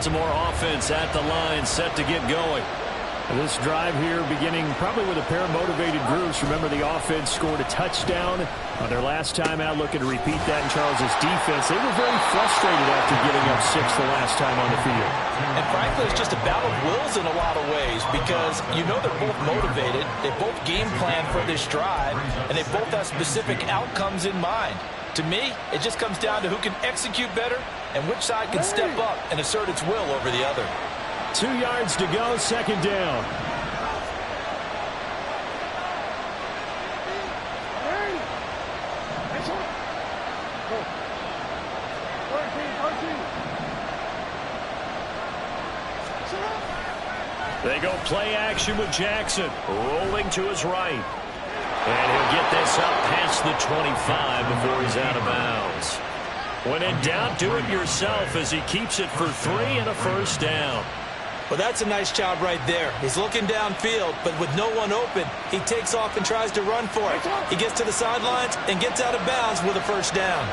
Baltimore offense at the line, set to get going. This drive here beginning probably with a pair of motivated groups. Remember, the offense scored a touchdown on their last time out, looking to repeat that in Charles's defense. They were very frustrated after giving up 6 the last time on the field. And frankly, it's just a battle of wills in a lot of ways because you know they're both motivated. They both game plan for this drive, and they both have specific outcomes in mind. To me, it just comes down to who can execute better and which side can step up and assert its will over the other. 2 yards to go, second down. They go play action with Jackson, rolling to his right. And he'll get this up past the 25 before he's out of bounds. When in doubt, do it yourself as he keeps it for 3 and a first down. Well, that's a nice job right there. He's looking downfield, but with no one open, he takes off and tries to run for it. He gets to the sidelines and gets out of bounds with a first down.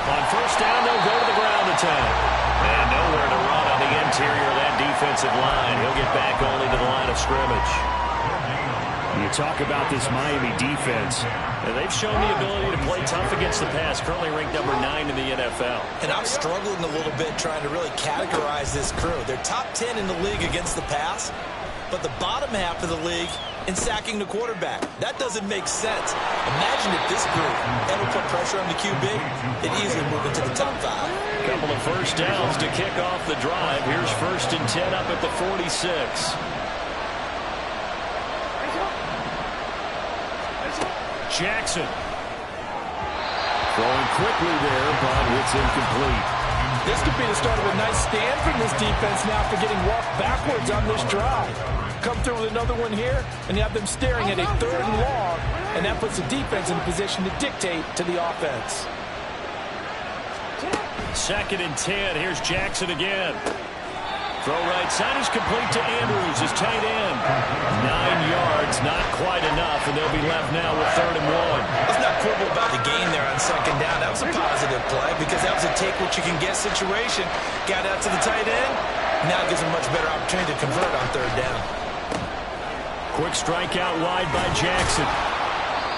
On first down, they'll go to the ground attack. And nowhere to run on the interior of that defensive line. He'll get back only to the line of scrimmage. You talk about this Miami defense. And they've shown the ability to play tough against the pass, currently ranked number 9 in the NFL. And I'm struggling a little bit trying to really categorize this crew. They're top 10 in the league against the pass, but the bottom half of the league in sacking the quarterback. That doesn't make sense. Imagine if this group ever put pressure on the QB, they'd easily move into the top 5. Couple of first downs to kick off the drive. Here's 1st and 10 up at the 46. Jackson. Throwing quickly there, but it's incomplete. This could be the start of a nice stand from this defense now for getting walked backwards on this drive. Come through with another one here, and you have them staring at a 3rd and long, and that puts the defense in a position to dictate to the offense. 2nd and 10. Here's Jackson again. Throw right side is complete to Andrews, his tight end. 9 yards, not quite enough, and they'll be left now with 3rd and 1. Let's not quibble about the gain there on 2nd down. That was a positive play because that was a take-what-you-can-get situation. Got out to the tight end. Now it gives him a much better opportunity to convert on 3rd down. Quick strike out wide by Jackson.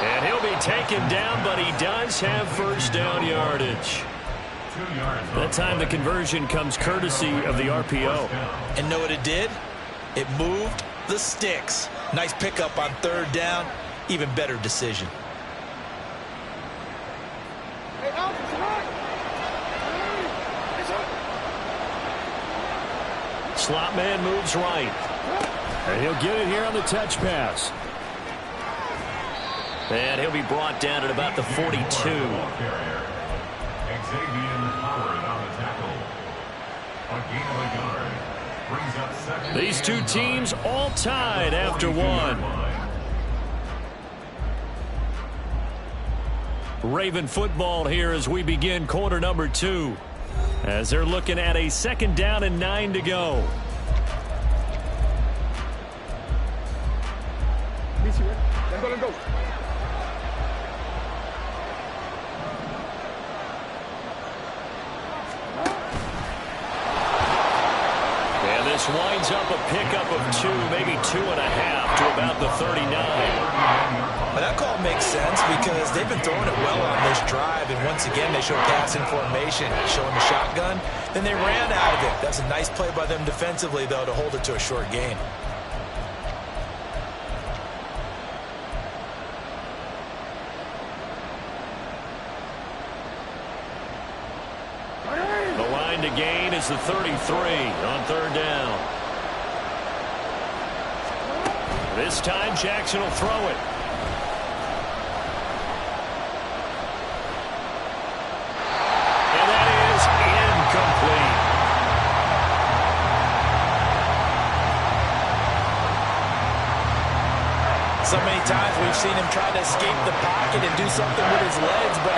And he'll be taken down, but he does have first down yardage. That time the conversion comes courtesy of the RPO. And know what it did? It moved the sticks. Nice pickup on 3rd down. Even better decision. Slot man moves right. And he'll get it here on the touch pass. And he'll be brought down at about the 42. These two teams all tied after 1. Raven football here as we begin quarter number 2. As they're looking at a 2nd down and 9 to go. Let's go. This winds up a pickup of 2, maybe 2.5 to about the 39. Well, that call makes sense because they've been throwing it well on this drive, and once again they show passing formation, showing the shotgun. Then they ran out of it. That's a nice play by them defensively, though, to hold it to a short gain. The gain is the 33 on 3rd down. This time Jackson will throw it. And that is incomplete. So many times we've seen him try to escape the pocket and do something with his legs, but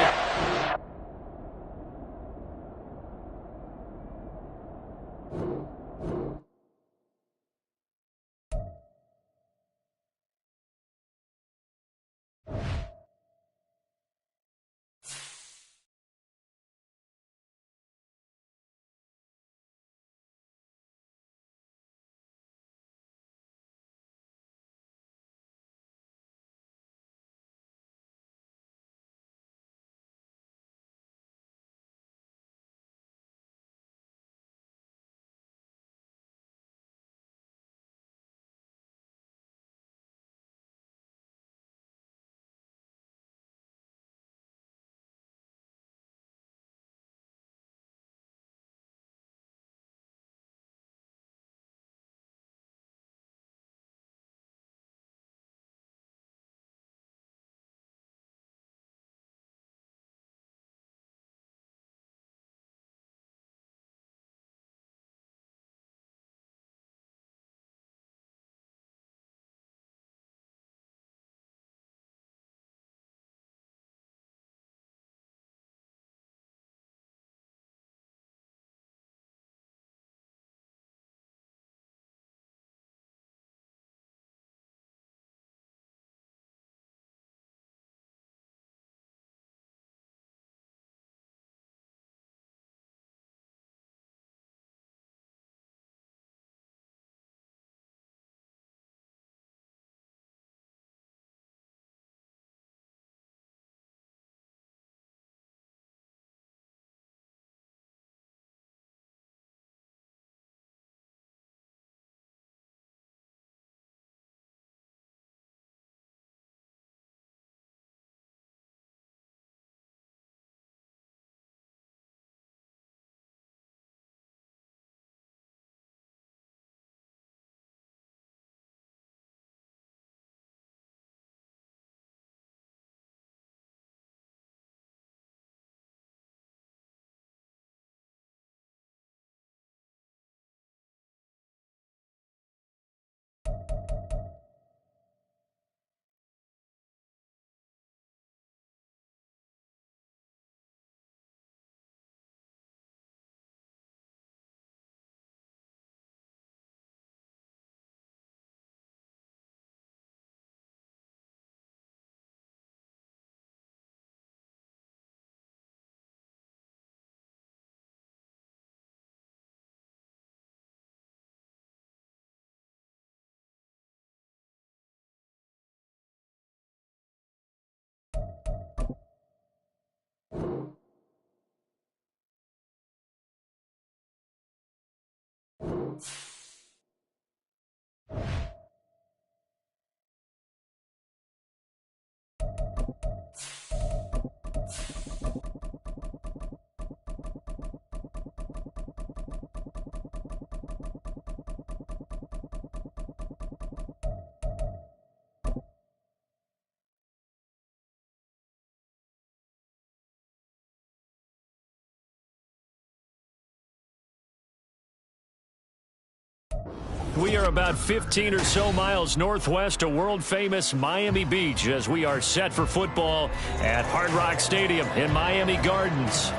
We are about 15 or so miles northwest of world-famous Miami Beach as we are set for football at Hard Rock Stadium in Miami Gardens.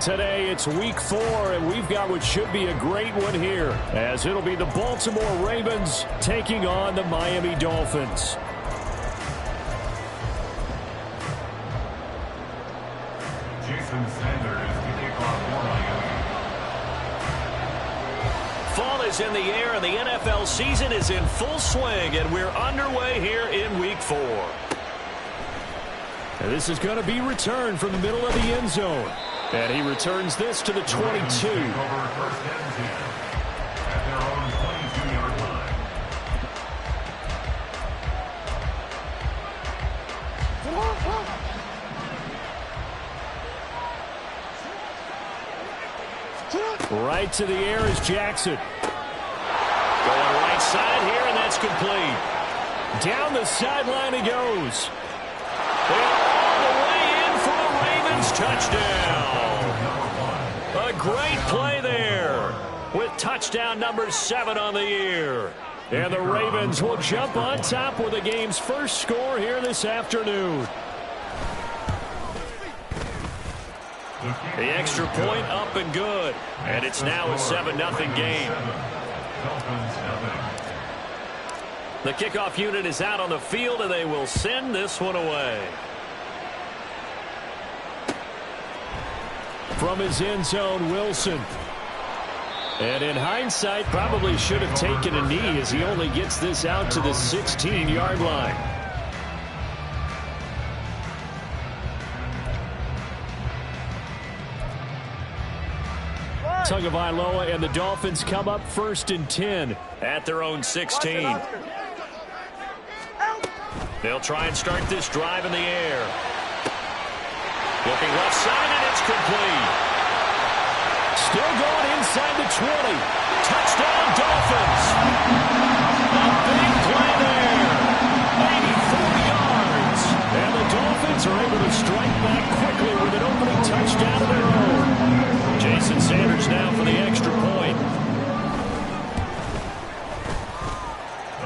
Today, it's week 4, and we've got what should be a great one here, as it'll be the Baltimore Ravens taking on the Miami Dolphins. Jason Sanders to kick off for Miami. Fall is in the air, and the NFL season is in full swing, and we're underway here in week 4. And this is going to be returned from the middle of the end zone. And he returns this to the 22. Over first and 10 at their own 22-yard line. Right to the air is Jackson. Going right side here, and that's complete. Down the sideline he goes. And all the way in for the Ravens touchdown. A great play there with touchdown number 7 on the year. And the Ravens will jump on top with the game's first score here this afternoon. The extra point up and good. And it's now a 7-0 game. The kickoff unit is out on the field, and they will send this one away. From his end zone, Wilson. And in hindsight, probably should have taken a knee as he only gets this out to the 16-yard line. Tagovailoa and the Dolphins come up 1st and 10 at their own 16. They'll try and start this drive in the air. Looking left side, and it's complete. Still going inside the 20. Touchdown, Dolphins. A big play there. 84 yards. And the Dolphins are able to strike back quickly with an opening touchdown of their own. Jason Sanders now for the extra point.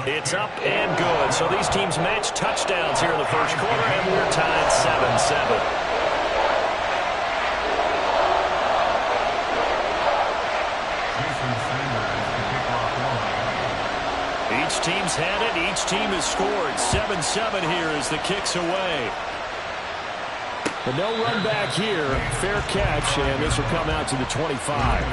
It's up and good. So these teams match touchdowns here in the first quarter, and we're tied 7-7. Each team's had it. Each team has scored. 7-7 here as the kick's away. But no run back here. Fair catch, and this will come out to the 25.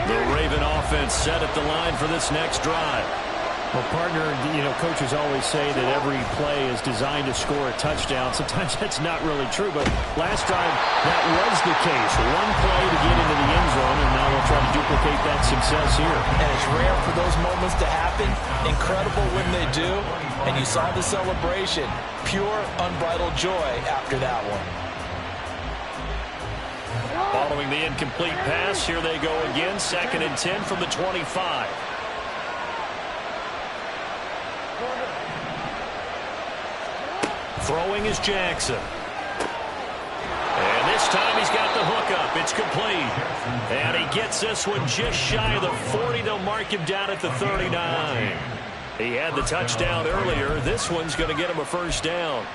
The Raven offense set at the line for this next drive. Well, partner, coaches always say that every play is designed to score a touchdown. Sometimes that's not really true, but last drive, that was the case. One play to get into the end zone, and now they'll try to duplicate that success here. And it's rare for those moments to happen. Incredible when they do. And you saw the celebration. Pure, unbridled joy after that one. Following the incomplete pass, here they go again. 2nd and 10 from the 25. Throwing is Jackson. And this time he's got the hook up. It's complete. And he gets this one just shy of the 40. They'll mark him down at the 39. He had the touchdown earlier. This one's going to get him a first down.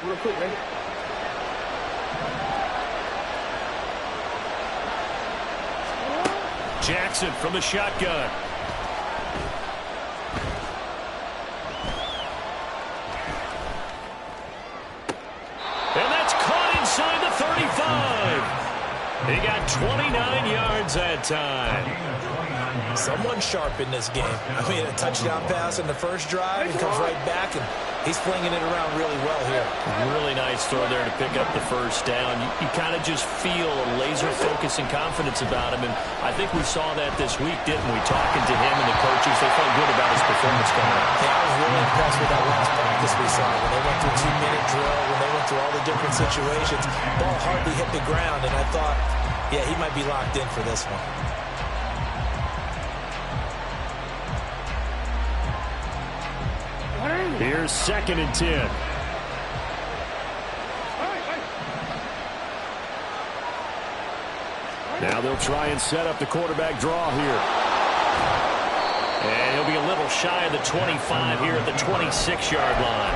Real quick, man. Jackson from the shotgun. And that's caught inside the 35. He got 29 yards that time. Someone sharp in this game. I mean, a touchdown pass in the first drive and comes right back, and he's flinging it around really well here. Really nice throw there to pick up the first down. You kind of just feel a laser focus and confidence about him, and I think we saw that this week, didn't we? Talking to him and the coaches, they felt good about his performance coming out. Yeah, I was really impressed with that last practice we saw. When they went through 2-minute drill, when they went going through all the different situations. Ball hardly hit the ground, and I thought, yeah, he might be locked in for this one. Here's 2nd and 10. Now they'll try and set up the quarterback draw here. And he'll be a little shy of the 25 here at the 26-yard line.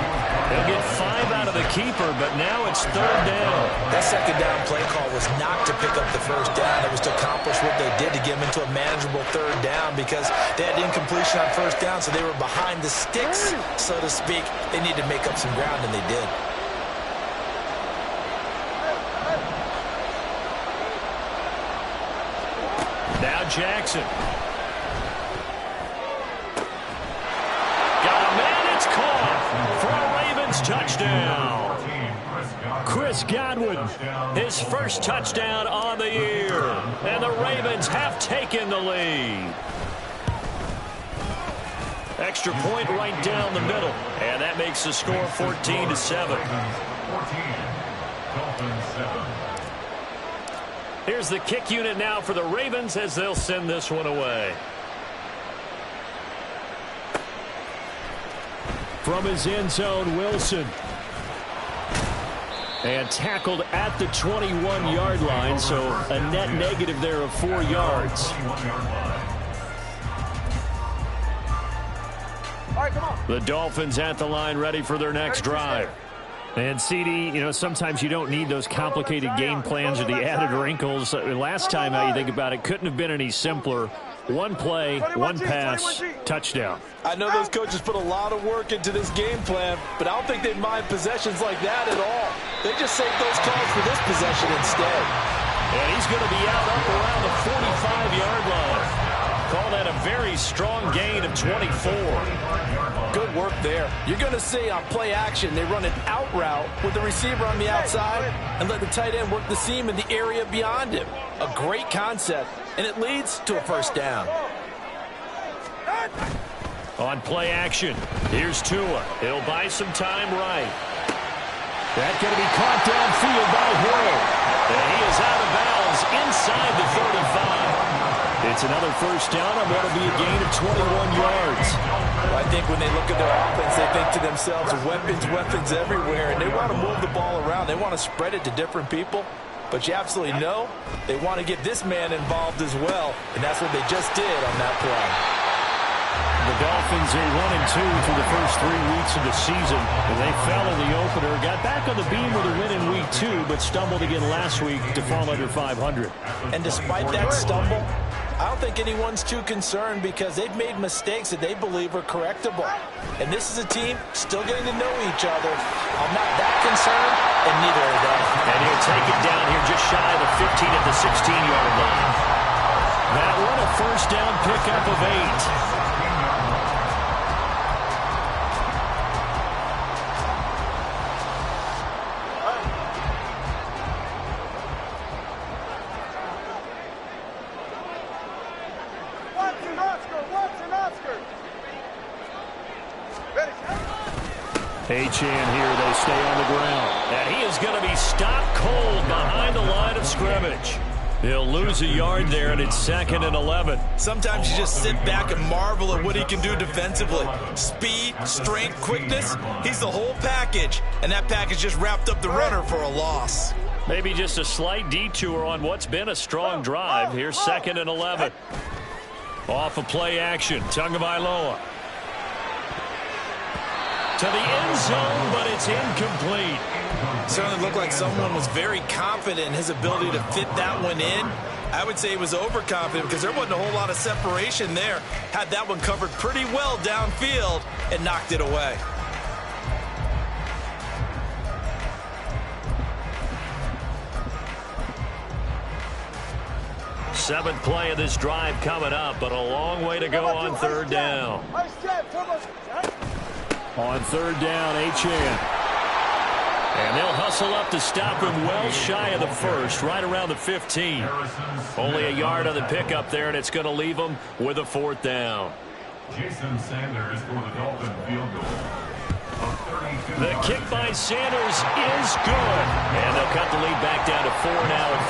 He'll get 5 out of the keeper, but now it's 3rd down. That 2nd down play call was not to pick up the 1st down. It was to accomplish what they did to get them into a manageable 3rd down because they had incompletion on 1st down, so they were behind the sticks, so to speak. They needed to make up some ground, and they did. Now Jackson. Got a man, it's caught for a Ravens touchdown. Chris Godwin. His first touchdown on the year. And the Ravens have taken the lead. Extra point right down the middle. And that makes the score 14-7. Here's the kick unit now for the Ravens as they'll send this one away. From his end zone, Wilson. And tackled at the 21-yard line, so a net negative there of 4 yards. The Dolphins at the line ready for their next drive. And, CD, you know, sometimes you don't need those complicated game plans or the added wrinkles. Last time, how you think about it, couldn't have been any simpler. One play, one pass, touchdown. I know those coaches put a lot of work into this game plan, but I don't think they mind possessions like that at all. They just save those calls for this possession instead. And he's going to be out up around the 45-yard line. Call that a very strong gain of 24. Good work there. You're going to see on play action, they run an out route with the receiver on the outside and let the tight end work the seam in the area beyond him. A great concept, and it leads to a 1st down. On play action, here's Tua. He'll buy some time right. That's going to be caught downfield by Hill. And he is out of bounds inside the 35. It's another 1st down on what will be a gain of 21 yards. I think when they look at their offense, they think to themselves, weapons everywhere, and they want to move the ball around. They want to spread it to different people. But you absolutely know they want to get this man involved as well, and that's what they just did on that play. The Dolphins are 1-2 through the first 3 weeks of the season. And they fell in the opener, got back on the beam with a win in week 2, but stumbled again last week to fall under 500. And despite that stumble, I don't think anyone's too concerned because they've made mistakes that they believe are correctable. And this is a team still getting to know each other. I'm not that concerned, and neither are they. And he'll take it down here just shy of the 15 at the 16-yard line. That one a 1st down pickup of 8. Achane here, they stay on the ground. And he is going to be stopped cold behind the line of scrimmage. He'll lose a yard there, and it's 2nd and 11. Sometimes you just sit back and marvel at what he can do defensively. Speed, strength, quickness, he's the whole package. And that package just wrapped up the runner for a loss. Maybe just a slight detour on what's been a strong drive. Here's 2nd and 11. Off of play action, Tagovailoa. To the end zone, but it's incomplete. Certainly looked like someone was very confident in his ability to fit that one in. I would say he was overconfident because there wasn't a whole lot of separation there. Had that one covered pretty well downfield and knocked it away. Seventh play of this drive coming up, but a long way to go on 3rd down. On 3rd down, Achane. And they'll hustle up to stop him well shy of the 1st, right around the 15. Only a yard on the pickup there, and it's going to leave them with a 4th down. Jason Sanders for the Dolphin field goal. The kick by Sanders is good. And they'll cut the lead back down to 4 now at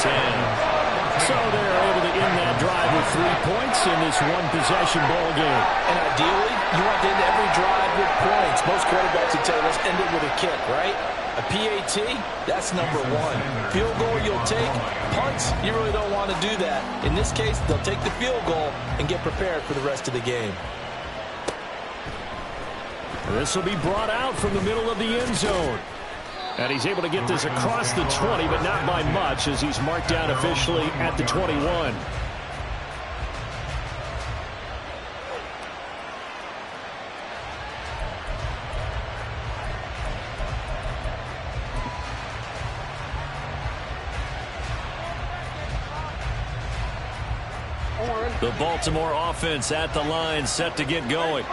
14-10. So they're able to end that drive with 3 points in this one-possession ball game. And ideally, you want to end every drive with points. Most quarterbacks would tell you, let's end it with a kick, right? A PAT, that's number one. Field goal you'll take. Punts, you really don't want to do that. In this case, they'll take the field goal and get prepared for the rest of the game. This will be brought out from the middle of the end zone. And he's able to get this across the 20, but not by much, as he's marked down officially at the 21. The Baltimore offense at the line, set to get going.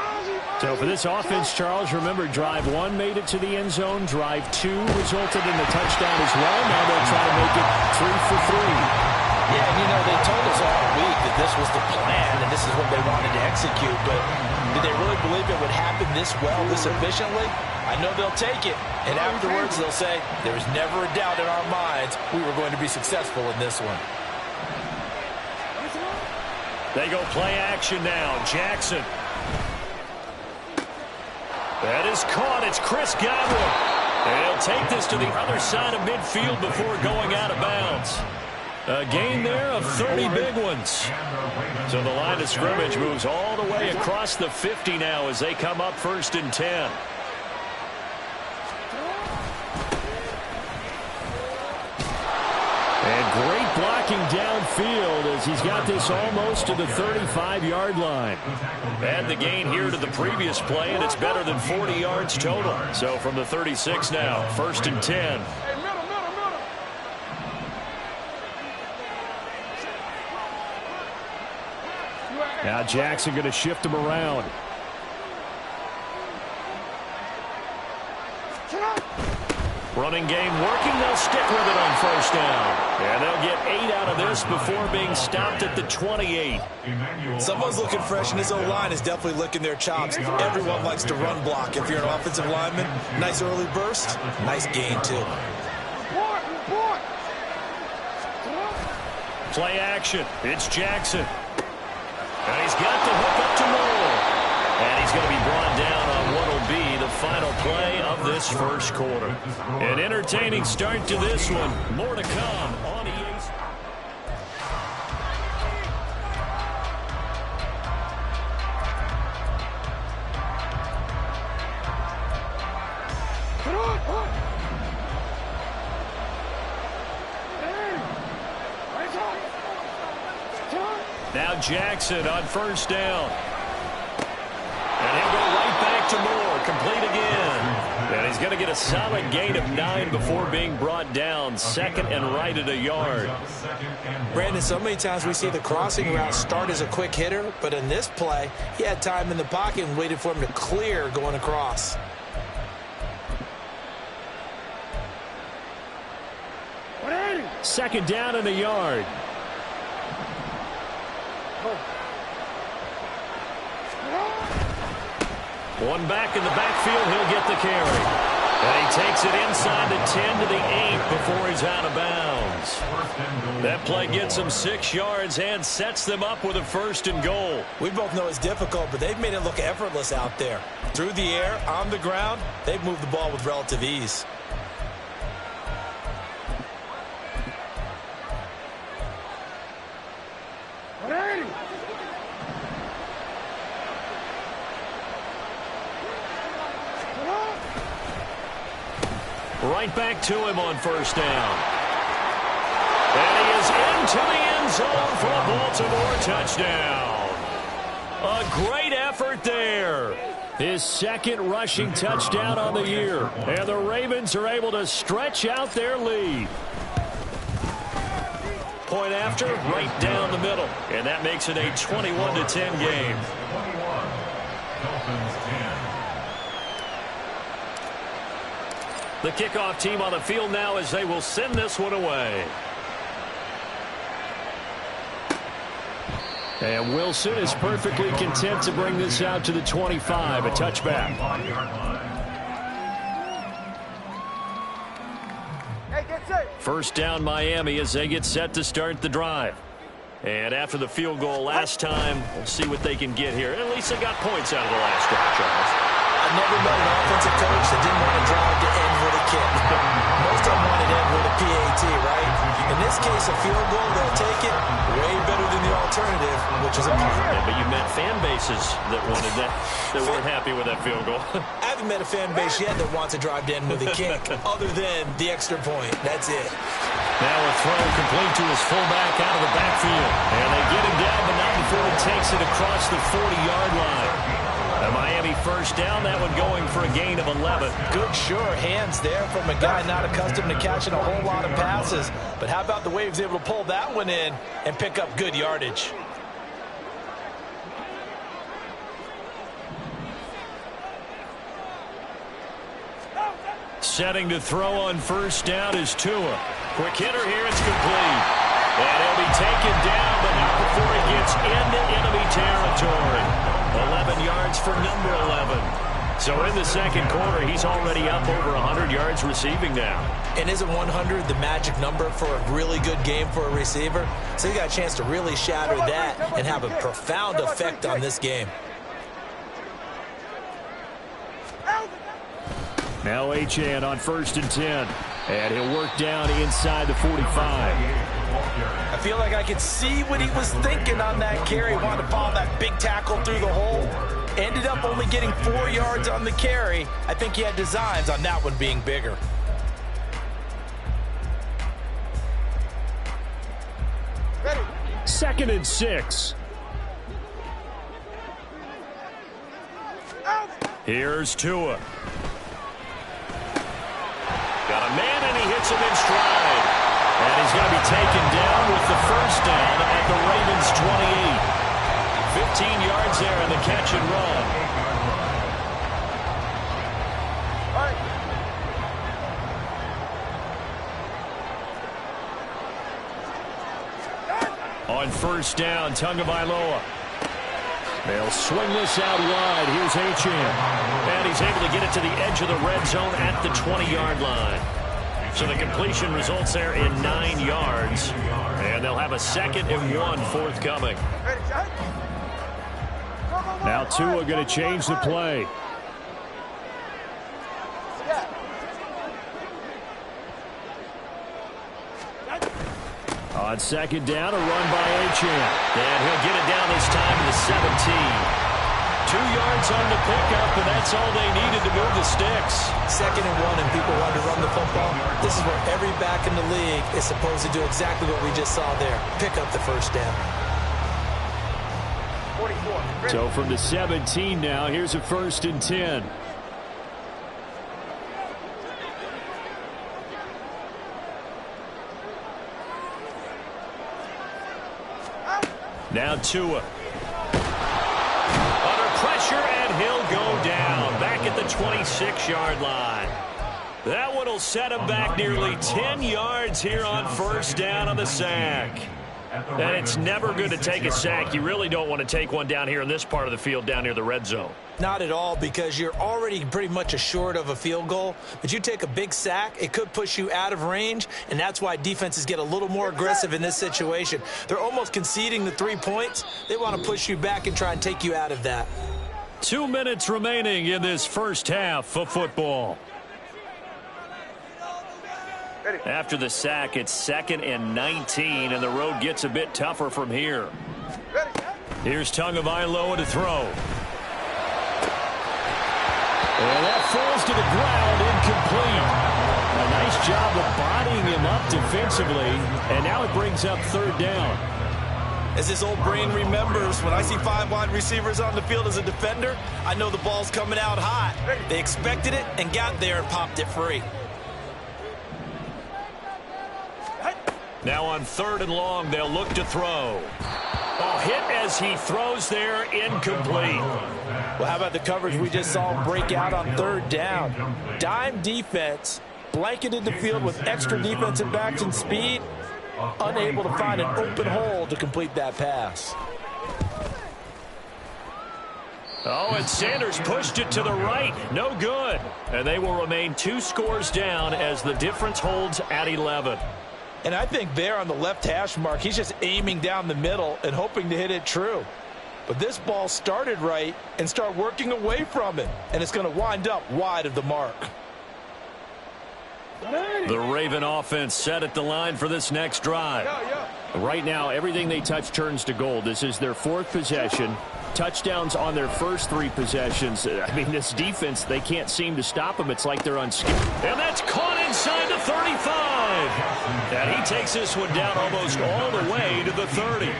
So for this offense, Charles, remember, drive 1 made it to the end zone. Drive 2 resulted in the touchdown as well. Now they'll try to make it 3 for 3. Yeah, and you know, they told us all week that this was the plan and this is what they wanted to execute. But did they really believe it would happen this well, this efficiently? I know they'll take it. And afterwards, they'll say, there was never a doubt in our minds we were going to be successful in this one. They go play action now. Jackson. That is caught. It's Chris Godwin. And he'll take this to the other side of midfield before going out of bounds. A gain there of 30 big ones. So the line of scrimmage moves all the way across the 50 now as they come up 1st and 10. And great blocking downfield as he's got this almost to the 35-yard line. Add the gain here to the previous play, and it's better than 40 yards total. So from the 36 now, 1st and 10. Now Jackson going to shift him around. Running game working. They'll stick with it on 1st down. And they'll get 8 out of this before being stopped at the 28. Someone's looking fresh, and his O-line is definitely licking their chops. Everyone likes to run block. If you're an offensive lineman, nice early burst, nice gain, too. Play action. It's Jackson. And he's got the hook up to Moore. And he's going to be brought down on what will be the final play of this 1st quarter. An entertaining start to this one. More to come on EA. Now Jackson on 1st down. And he'll go right back to Moore. Complete again. And he's going to get a solid gain of 9 before being brought down. 2nd and right at a yard. Brandon, so many times we see the crossing route start as a quick hitter, but in this play, he had time in the pocket and waited for him to clear going across. Second down and a yard. One back in the backfield, he'll get the carry. And he takes it inside the 10 to the 8 before he's out of bounds. That play gets him 6 yards and sets them up with a 1st and goal. We both know it's difficult, but they've made it look effortless out there. Through the air, on the ground, they've moved the ball with relative ease. Right back to him on 1st down. And he is into the end zone for a Baltimore touchdown. A great effort there. His 2nd rushing touchdown on the year. And the Ravens are able to stretch out their lead. Point after, right down the middle. And that makes it a 21-10 game. The kickoff team on the field now as they will send this one away. And Wilson is perfectly content to bring this out to the 25, a touchback. First down Miami as they get set to start the drive. And after the field goal last time, we'll see what they can get here. At least they got points out of the last drive, Charles. I've never met an offensive coach that didn't want to drive to end with a kick. Most of them want to end with a PAT, right? In this case, a field goal, they'll take it way better than the alternative, which is a punt. Yeah, but you met fan bases that wanted that weren't happy with that field goal. I haven't met a fan base yet that wants to drive to end with a kick, other than the extra point. That's it. Now a throw complete to his fullback out of the backfield. And they get him down, but not before he takes it across the 40-yard line. A Miami first down, that one going for a gain of 11. Good, sure hands there from a guy not accustomed to catching a whole lot of passes. But how about the way he was able to pull that one in and pick up good yardage? Setting to throw on first down is Tua. Quick hitter here, it's complete. And he'll be taken down, but not before he gets into enemy territory. 11 yards for number 11. So in the second quarter, he's already up over 100 yards receiving now. And isn't 100 the magic number for a really good game for a receiver? So he got a chance to really shatter that and have a profound effect on this game. Now Achane on 1st and 10. And he'll work down inside the 45. I feel like I could see what he was thinking on that carry. Wanted to follow that big tackle through the hole. Ended up only getting 4 yards on the carry. I think he had designs on that one being bigger. Second and 6. Here's Tua. Got a man, and he hits him in stride. And he's going to be taken down with the first down at the Ravens' 28. 15 yards there in the catch and run. On first down, Tagovailoa. They'll swing this out wide. Here's Achane. And he's able to get it to the edge of the red zone at the 20-yard line. So the completion results there in 9 yards. And they'll have a 2nd and 1 forthcoming. Now Tua going to change the play. On 2nd down, a run by Achane. And he'll get it down this time to the 17. 2 yards on the pickup, and that's all they needed to move the sticks. 2nd and 1, and people want to run the football. This is where every back in the league is supposed to do exactly what we just saw there. Pick up the first down. So from the 17 now, here's a 1st and 10. Now Tua. Under pressure, and he'll go down. Back at the 26-yard line. That one will set him back nearly 10 yards here on first down on the sack. And it's never good to take a sack. You really don't want to take one down here in this part of the field down near the red zone. Not at all, because you're already pretty much assured of a field goal. But you take a big sack, it could push you out of range, and that's why defenses get a little more aggressive in this situation. They're almost conceding the 3 points. They want to push you back and try and take you out of that. 2 minutes remaining in this first half of football. After the sack, it's 2nd and 19, and the road gets a bit tougher from here. Here's Tagovailoa to throw. And that falls to the ground, incomplete. A nice job of bodying him up defensively, and now it brings up 3rd down. As this old brain remembers, when I see 5 wide receivers on the field as a defender, I know the ball's coming out hot. They expected it and got there and popped it free. Now on 3rd and long, they'll look to throw. Oh, hit as he throws there, incomplete. Well, how about the coverage we just saw break out on 3rd down? Dime defense, blanketed the field with extra defensive backs and speed, unable to find an open hole to complete that pass. Oh, and Sanders pushed it to the right. No good. And they will remain 2 scores down as the difference holds at 11. And I think there on the left hash mark, he's just aiming down the middle and hoping to hit it true. But this ball started right and start working away from it. And it's going to wind up wide of the mark. The Raven offense set at the line for this next drive. Right now, everything they touch turns to gold. This is their 4th possession. Touchdowns on their first 3 possessions. I mean, this defense, they can't seem to stop them. It's like they're unskipped. And that's caught inside the 35. And he takes this one down almost all the way to the 30.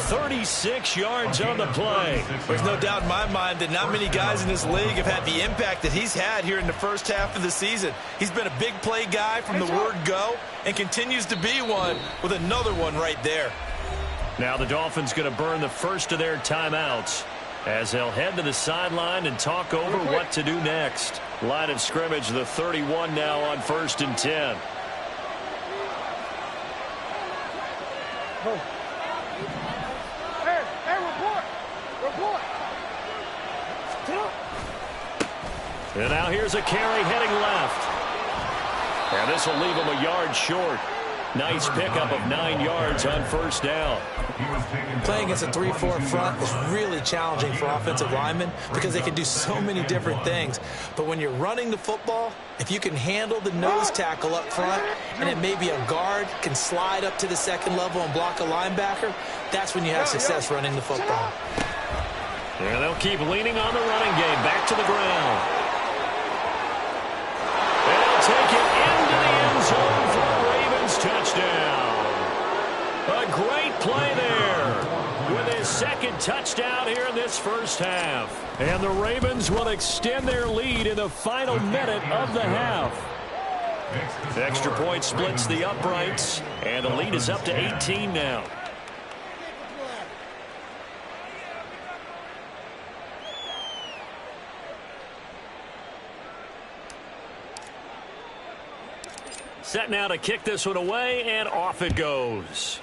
36 yards on the play. There's no doubt in my mind that not many guys in this league have had the impact that he's had here in the first half of the season. He's been a big play guy from the word go and continues to be one with another one right there. Now the Dolphins going to burn the first of their timeouts as they'll head to the sideline and talk over what to do next. Line of scrimmage, the 31 now on 1st and 10. And now here's a carry heading left. And this will leave him a yard short. Nice pickup of 9 yards on 1st down. Playing against a 3-4 front is really challenging for offensive linemen because they can do so many different things. But when you're running the football, if you can handle the nose tackle up front and it maybe a guard can slide up to the 2nd level and block a linebacker, that's when you have success running the football. And they'll keep leaning on the running game. Back to the ground. And they'll take it into the end zone for a Ravens touchdown. A great play there with his 2nd touchdown here in this first half. And the Ravens will extend their lead in the final minute of the half. Extra point splits the uprights, and the lead is up to 18 now. Set now to kick this one away, and off it goes.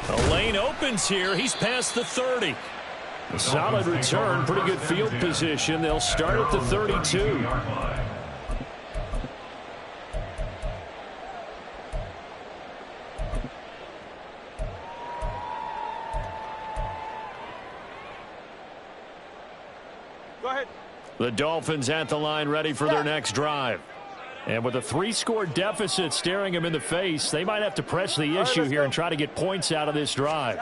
The lane opens here. He's past the 30. A solid return, pretty good field position. They'll start at the 32. Go ahead. The Dolphins at the line ready for their next drive. And with a 3-score deficit staring them in the face, they might have to press the issue here and try to get points out of this drive.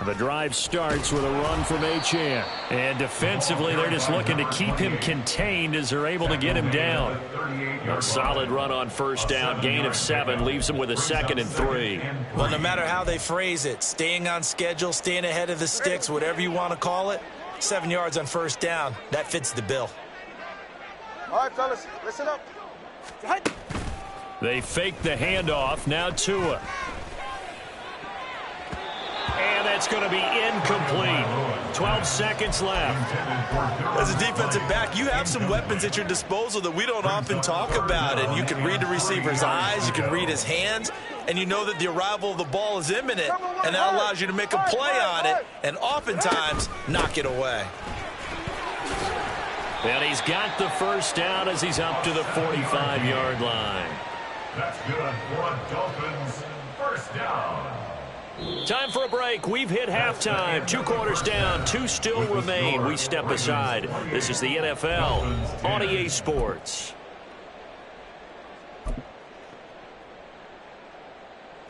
The drive starts with a run from Achane. And defensively, they're just looking to keep him contained as they're able to get him down. A solid run on 1st down. Gain of 7 leaves him with a 2nd and 3. Well, no matter how they phrase it, staying on schedule, staying ahead of the sticks, whatever you want to call it, 7 yards on 1st down, that fits the bill. All right, fellas, listen up. They fake the handoff. Now Tua. And that's going to be incomplete. 12 seconds left. As a defensive back, you have some weapons at your disposal that we don't often talk about. And you can read the receiver's eyes, you can read his hands, and you know that the arrival of the ball is imminent. And that allows you to make a play on it and oftentimes knock it away. And he's got the 1st down as he's up to the 45-yard line. That's good for a Dolphins 1st down. Time for a break. We've hit halftime. 2 quarters down. 2 still remain. We step aside. This is the NFL on EA Sports.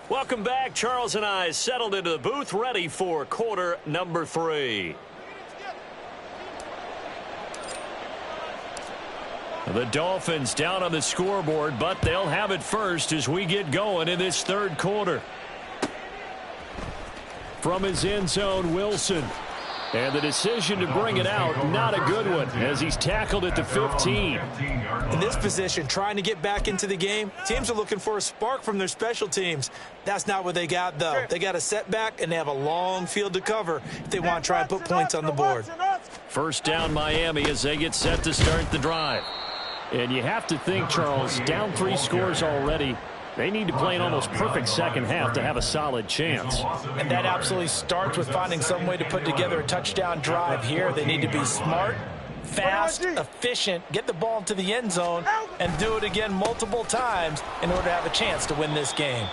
Welcome back. Charles and I settled into the booth ready for quarter number 3. The Dolphins down on the scoreboard, but they'll have it first as we get going in this 3rd quarter. From his end zone, Wilson. And the decision to bring it out, not a good one, as he's tackled at the 15. In this position, trying to get back into the game, teams are looking for a spark from their special teams. That's not what they got, though. They got a setback, and they have a long field to cover if they want to try and put points on the board. 1st down, Miami, as they get set to start the drive. And you have to think, Charles, down 3 scores already. They need to play an almost perfect second half to have a solid chance. And that absolutely starts with finding some way to put together a touchdown drive here. They need to be smart, fast, efficient, get the ball into the end zone, and do it again multiple times in order to have a chance to win this game.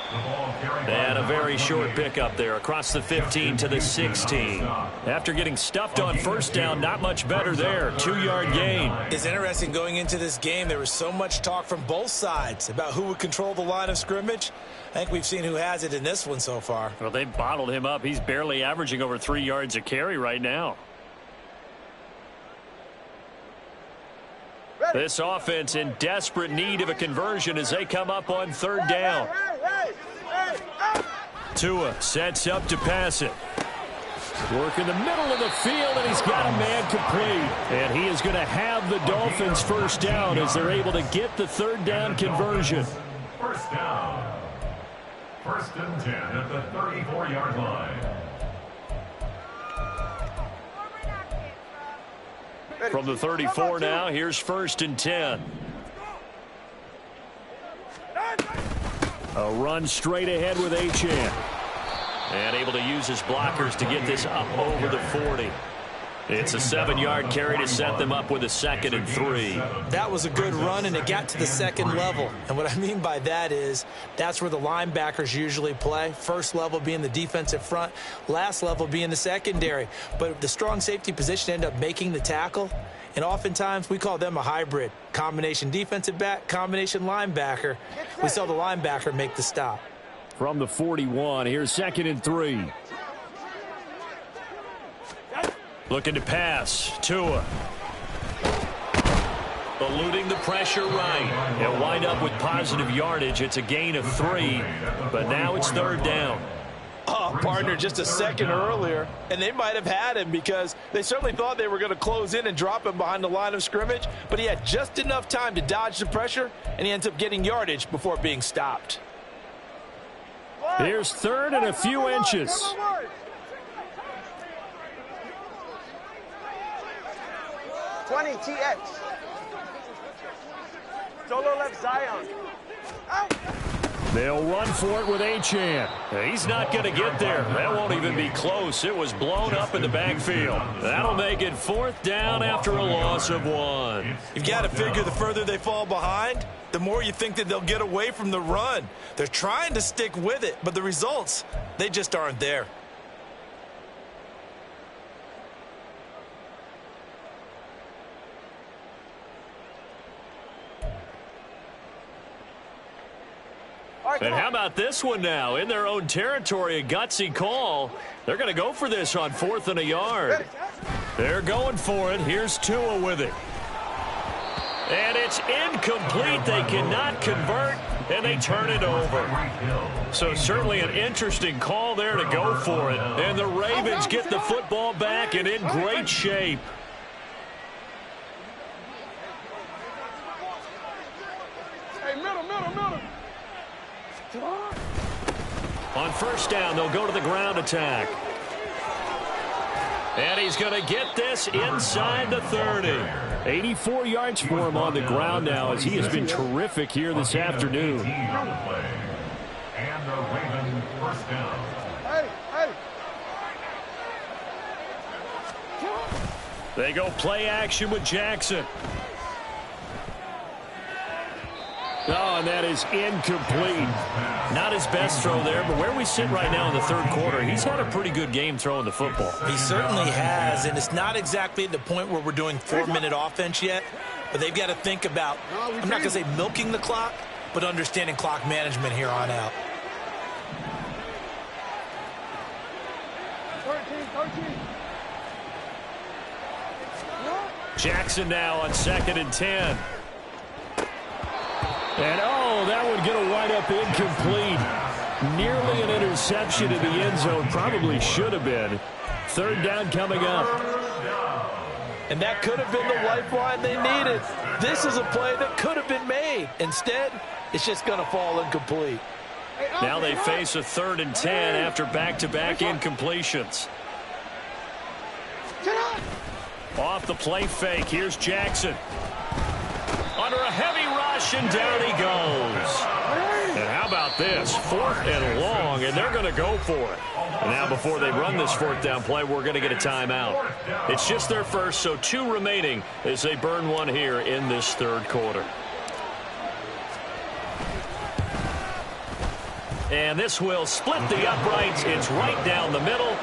And a very short pickup there across the 15 to the 16. After getting stuffed on first down, not much better there. 2-yard gain. It's interesting going into this game. There was so much talk from both sides about who would control the line of scrimmage. I think we've seen who has it in this one so far. Well, they bottled him up. He's barely averaging over 3 yards a carry right now. This offense in desperate need of a conversion as they come up on third down. Tua sets up to pass it. Work in the middle of the field, and he's got a man complete. And he is going to have the Dolphins first down as they're able to get the third down conversion. First down. First and 10 at the 34-yard line. From the 34 now, here's first and 10. A run straight ahead with Achane. And able to use his blockers to get this up over the 40. It's a 7-yard carry to set them up with a 2nd and 3. That was a good run, and it got to the second level. And what I mean by that is that's where the linebackers usually play. First level being the defensive front, last level being the secondary. But the strong safety position ended up making the tackle. And oftentimes we call them a hybrid. Combination defensive back, combination linebacker. We saw the linebacker make the stop. From the 41, here's 2nd and 3. Looking to pass. Tua. Eluding the pressure right. He'll wind up with positive yardage. It's a gain of 3, but now it's third down. Oh, partner, just a second earlier, and they might have had him because they certainly thought they were going to close in and drop him behind the line of scrimmage, but he had just enough time to dodge the pressure, and he ends up getting yardage before being stopped. Here's third and a few inches. TX. Solo left Zion. Out. They'll run for it with Achane. He's not going to get there. That won't even be close. It was blown up in the backfield. That'll make it 4th down after a loss of 1. You've got to figure the further they fall behind, the more you think that they'll get away from the run. They're trying to stick with it, but the results, they just aren't there. And how about this one now? In their own territory, a gutsy call. They're going to go for this on 4th and a yard. They're going for it. Here's Tua with it. And it's incomplete. They cannot convert, and they turn it over. So certainly an interesting call there to go for it. And the Ravens get the football back and in great shape. Hey, middle. On first down, they'll go to the ground attack. And he's going to get this inside the 30. 84 yards for him on the ground now as he has been terrific here this afternoon. And the Ravens first down. Hey. They go play action with Jackson. Oh, and that is incomplete. Not his best throw there, but where we sit right now in the third quarter, he's had a pretty good game throwing the football. He certainly has, and it's not exactly at the point where we're doing 4-minute offense yet, but they've got to think about, I'm not going to say milking the clock, but understanding clock management here on out. 13. Jackson now on 2nd and 10. And, oh, that would get a wide-up incomplete. Nearly an interception in the end zone. Probably should have been. Third down coming up. And that could have been the lifeline they needed. This is a play that could have been made. Instead, it's just going to fall incomplete. Now they face a 3rd and 10 after back-to-back incompletions. Off the play fake, here's Jackson. Under a heavy rush, and down he goes. And how about pass, 4th and long, and they're going to go for it. And now before they run this 4th down play, we're going to get a timeout. It's just their first, so 2 remaining as they burn one here in this 3rd quarter. And this will split the uprights. It's right down the middle.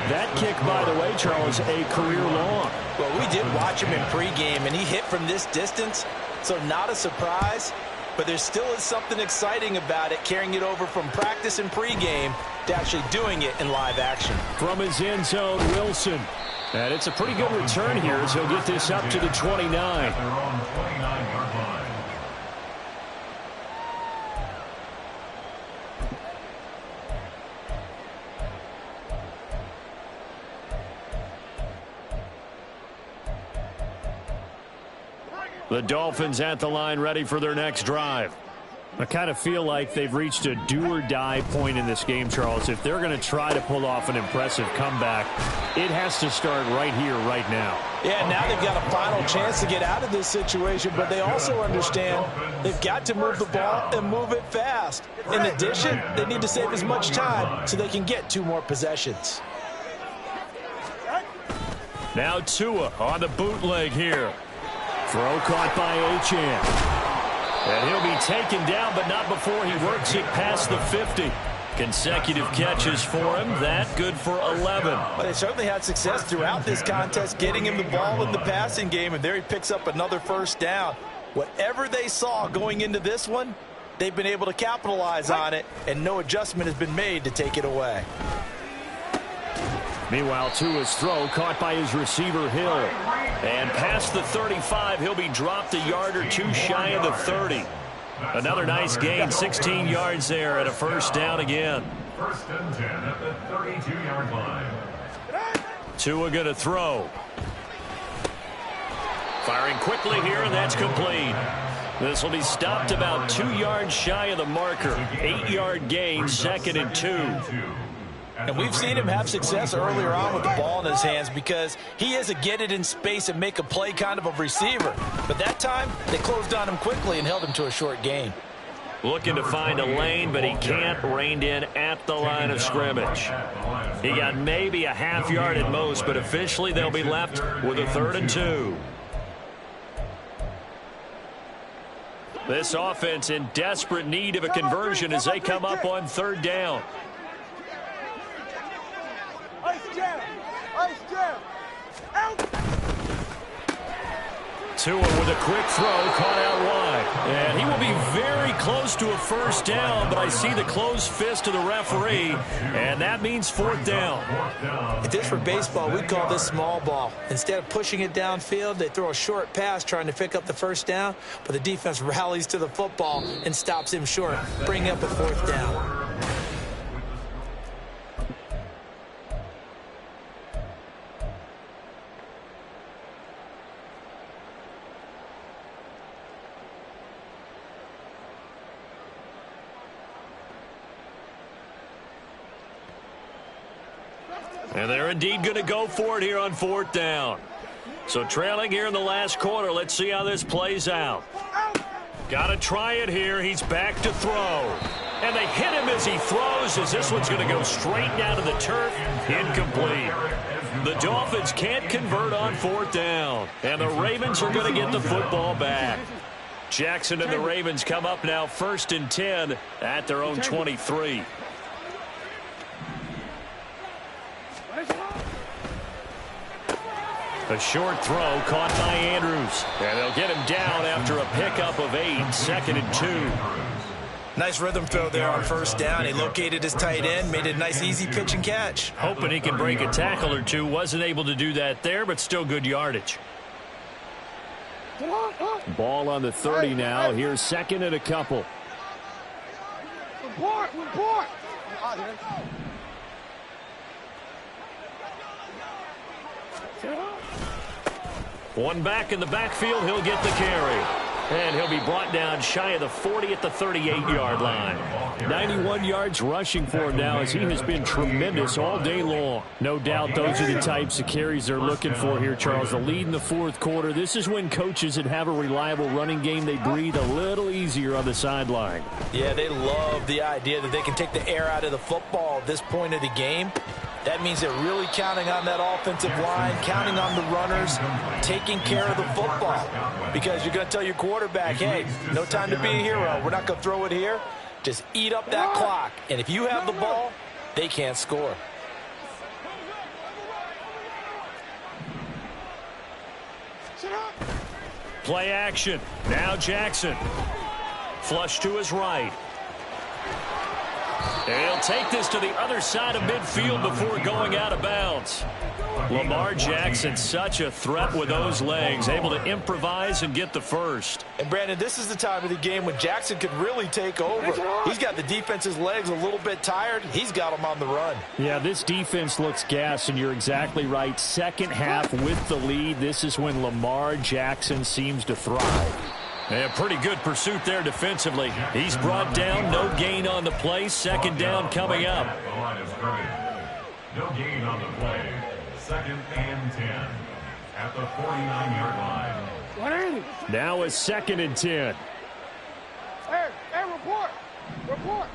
That kick, by the way, Charles, a career long. Well, we did watch him in pregame, and he hit from this distance, so not a surprise. But there still is something exciting about it, carrying it over from practice and pregame to actually doing it in live action. From his end zone, Wilson. And it's a pretty good return here as he'll get this up to the 29. At their own 29-yard line. The Dolphins at the line ready for their next drive. I kind of feel like they've reached a do-or-die point in this game, Charles. If they're going to try to pull off an impressive comeback, it has to start right here, right now. Yeah, now they've got a final chance to get out of this situation, but they also understand they've got to move the ball and move it fast. In addition, they need to save as much time so they can get 2 more possessions. Now Tua on the bootleg here. Throw caught by Achane. And he'll be taken down, but not before he works it past the 50. Consecutive catches for him. That good for 11. Well, they certainly had success throughout this contest, getting him the ball in the passing game, and there he picks up another 1st down. Whatever they saw going into this one, they've been able to capitalize on it, and no adjustment has been made to take it away. Meanwhile, Tua's throw caught by his receiver, Hill. And past the 35, he'll be dropped a yard or 2 shy of the 30. Another nice gain, 16 yards there, and a 1st down again. 1st and 10 at the 32-yard line. Tua going to throw. Firing quickly here, and that's complete. This will be stopped about 2 yards shy of the marker. 8-yard gain, 2nd and 2. And we've seen him have success earlier on with the ball in his hands because he is a get it in space and make a play kind of a receiver. But that time, they closed on him quickly and held him to a short gain. Looking to find a lane, but he can't. Reined in at the line of scrimmage. He got maybe a half yard at most, but officially they'll be left with a 3rd and 2. This offense in desperate need of a conversion as they come up on 3rd down. Ice jam! Ice jam! Out! Tua with a quick throw, caught out wide. And he will be very close to a 1st down, but I see the closed fist of the referee, and that means 4th down. If this were baseball, we'd call this small ball. Instead of pushing it downfield, they throw a short pass trying to pick up the 1st down, but the defense rallies to the football and stops him short, bringing up a 4th down. And they're indeed going to go for it here on 4th down. So trailing here in the last quarter. Let's see how this plays out. Got to try it here. He's back to throw. And they hit him as he throws, as this one's going to go straight down to the turf. Incomplete. The Dolphins can't convert on 4th down. And the Ravens are going to get the football back. Jackson and the Ravens come up now 1st and 10 at their own 23. A short throw caught by Andrews. And they'll get him down after a pickup of 8, 2nd and 2. Nice rhythm throw there on 1st down. He located his tight end, made it a nice easy pitch and catch. Hoping he can break a tackle or 2. Wasn't able to do that there, but still good yardage. Ball on the 30 now. Here's 2nd and a couple. Report! Report! One back in the backfield. He'll get the carry. And he'll be brought down shy of the 40 at the 38-yard line. 91 yards rushing for him now as he has been tremendous all day long. No doubt those are the types of carries they're looking for here, Charles. The lead in the fourth quarter. This is when coaches that have a reliable running game, they breathe a little easier on the sideline. Yeah, they love the idea that they can take the air out of the football at this point of the game. That means they're really counting on that offensive line, counting on the runners, taking care of the football. Because you're going to tell your quarterback, hey, no time to be a hero. We're not going to throw it here. Just eat up that clock. And if you have the ball, they can't score. Play action. Now Jackson. Flush to his right. And he'll take this to the other side of midfield before going out of bounds. Lamar Jackson, such a threat with those legs, able to improvise and get the first. And, Brandon, this is the time of the game when Jackson could really take over. He's got the defense's legs a little bit tired. He's got them on the run. Yeah, this defense looks gassed, and you're exactly right. Second half with the lead, this is when Lamar Jackson seems to thrive. Yeah, pretty good pursuit there defensively. He's brought down, no gain on the play. Second down coming up. No gain on the play. Second and 10 at the 49-yard line. Now a second and 10. Hey, report. Report.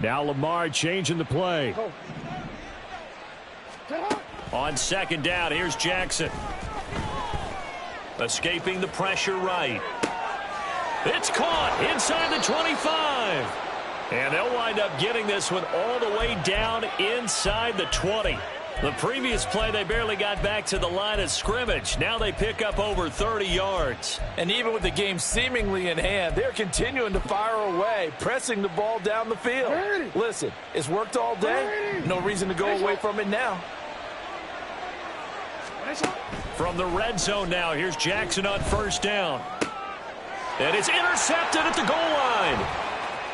Now Lamar changing the play. On second down, here's Jackson. Escaping the pressure right. It's caught inside the 25. And they'll wind up getting this one all the way down inside the 20. The previous play, they barely got back to the line of scrimmage. Now they pick up over 30 yards. And even with the game seemingly in hand, they're continuing to fire away, pressing the ball down the field. Listen, it's worked all day. No reason to go away from it now. From the red zone now, here's Jackson on first down. And it's intercepted at the goal line.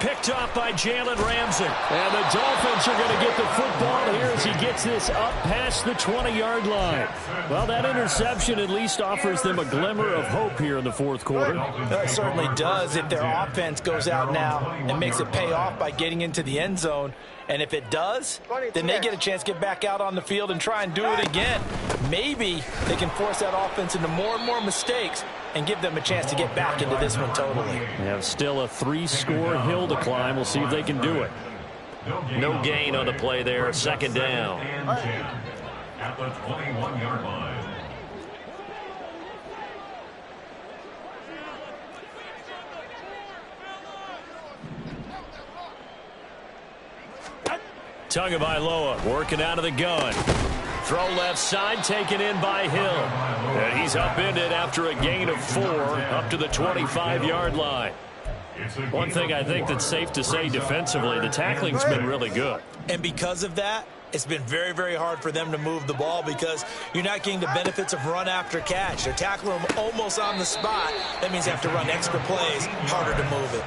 Picked off by Jalen Ramsey. And the Dolphins are going to get the football here as he gets this up past the 20-yard line. Well, that interception at least offers them a glimmer of hope here in the fourth quarter. It certainly does if their offense goes out now and makes it pay off by getting into the end zone. And if it does, then they get a chance to get back out on the field and try and do it again. Maybe they can force that offense into more and more mistakes and give them a chance to get back into this one totally. They have still a 3-score hill to climb. We'll see if they can do it. No gain on the play there. Second down. At the 21-yard line. Tagovailoa working out of the gun. Throw left side, taken in by Hill. And he's upended after a gain of 4 up to the 25-yard line. One thing I think that's safe to say defensively, the tackling's been really good. And because of that, it's been very, very hard for them to move the ball because you're not getting the benefits of run after catch. They're tackling them almost on the spot. That means they have to run extra plays, harder to move it.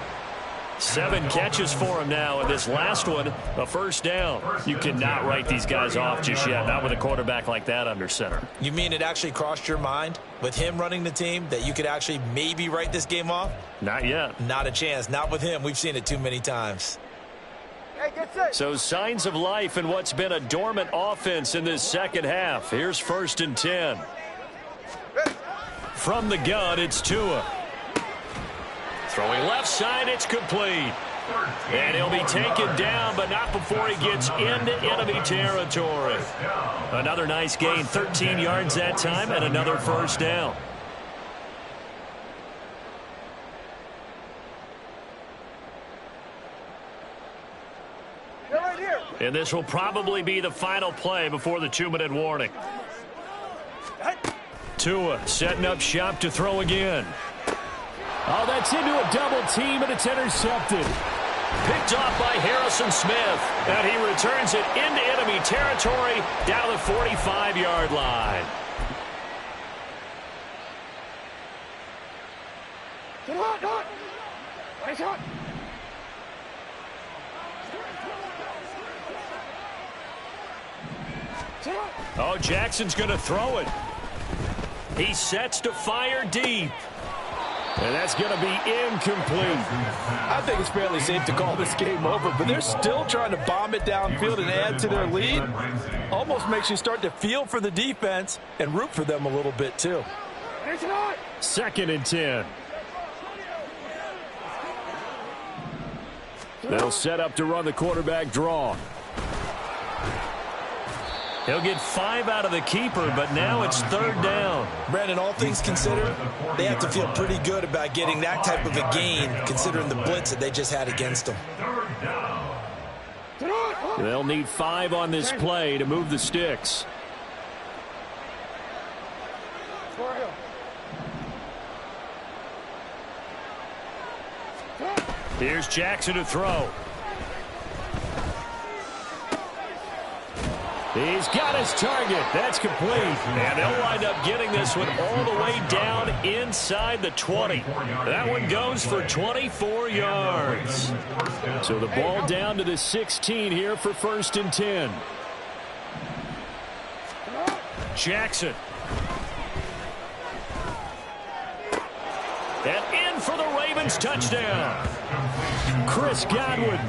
7 catches for him now, and this last one, a first down. You cannot write these guys off just yet, not with a quarterback like that under center. You mean it actually crossed your mind with him running the team that you could actually maybe write this game off? Not yet. Not a chance. Not with him. We've seen it too many times. So signs of life in what's been a dormant offense in this second half. Here's first and 10. From the gun, it's Tua. Throwing left side, it's complete. And he'll be taken down, but not before he gets into enemy territory. Another nice gain, 13 yards that time, and another first down. And this will probably be the final play before the 2-minute warning. Tua setting up shop to throw again. Oh, that's into a double team, and it's intercepted. Picked off by Harrison Smith. And he returns it into enemy territory down the 45-yard line. Oh, Jackson's going to throw it. He sets to fire deep. And that's going to be incomplete. I think it's fairly safe to call this game over, but they're still trying to bomb it downfield and add to their lead. Almost makes you start to feel for the defense and root for them a little bit too. 2nd and 10. They'll set up to run the quarterback draw. He'll get 5 out of the keeper, but now it's 3rd down. Brandon, all things considered, they have to feel pretty good about getting that type of a gain, considering the blitz that they just had against them. They'll need 5 on this play to move the sticks. Here's Jackson to throw. He's got his target. That's complete. And they'll wind up getting this one all the way down inside the 20. That one goes for 24 yards. So the ball down to the 16 here for 1st and 10. Jackson. And in for the Ravens touchdown. Chris Godwin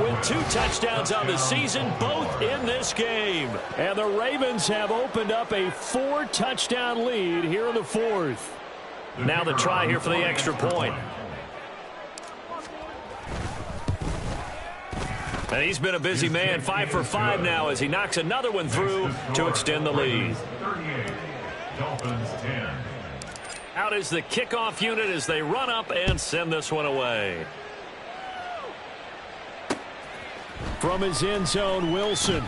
with 2 touchdowns on the season, both in this game. And the Ravens have opened up a 4-touchdown lead here in the 4th. Now the try here for the extra point. And he's been a busy man, 5 for 5 now as he knocks another one through to extend the lead. 38, Dolphins 10. Out is the kickoff unit as they run up and send this one away. From his end zone, Wilson.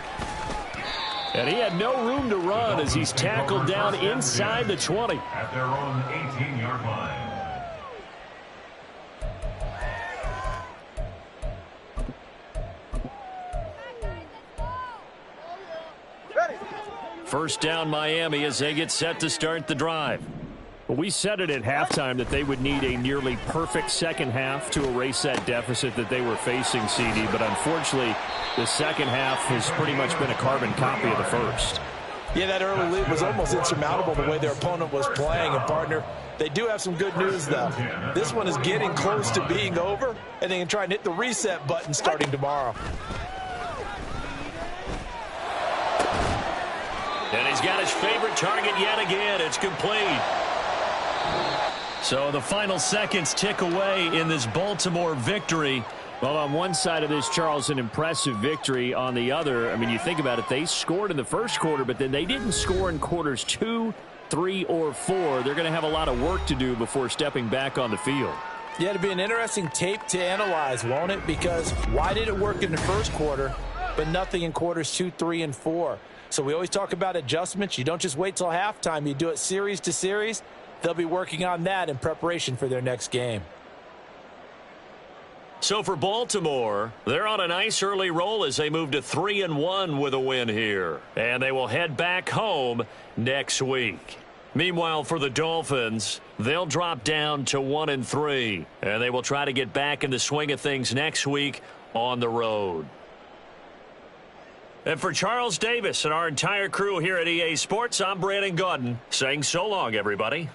And he had no room to run as he's tackled down inside the 20. At their own 18-yard line. First down Miami as they get set to start the drive. Well, we said it at halftime that they would need a nearly perfect second half to erase that deficit that they were facing, CD. But unfortunately, the second half has pretty much been a carbon copy of the first. Yeah, that early lead was almost insurmountable the way their opponent was playing. And, partner, they do have some good news, though. This one is getting close to being over, and they can try and hit the reset button starting tomorrow. And he's got his favorite target yet again. It's complete. So the final seconds tick away in this Baltimore victory. Well, on one side of this, Charles, an impressive victory. On the other, I mean, you think about it, they scored in the first quarter, but then they didn't score in quarters 2, 3, or 4. They're going to have a lot of work to do before stepping back on the field. Yeah, it'll be an interesting tape to analyze, won't it? Because why did it work in the first quarter, but nothing in quarters 2, 3, and 4? So we always talk about adjustments. You don't just wait till halftime. You do it series to series. They'll be working on that in preparation for their next game. So for Baltimore, they're on a nice early roll as they move to 3-1 with a win here. And they will head back home next week. Meanwhile, for the Dolphins, they'll drop down to 1-3. And they will try to get back in the swing of things next week on the road. And for Charles Davis and our entire crew here at EA Sports, I'm Brandon Gaudin saying so long, everybody.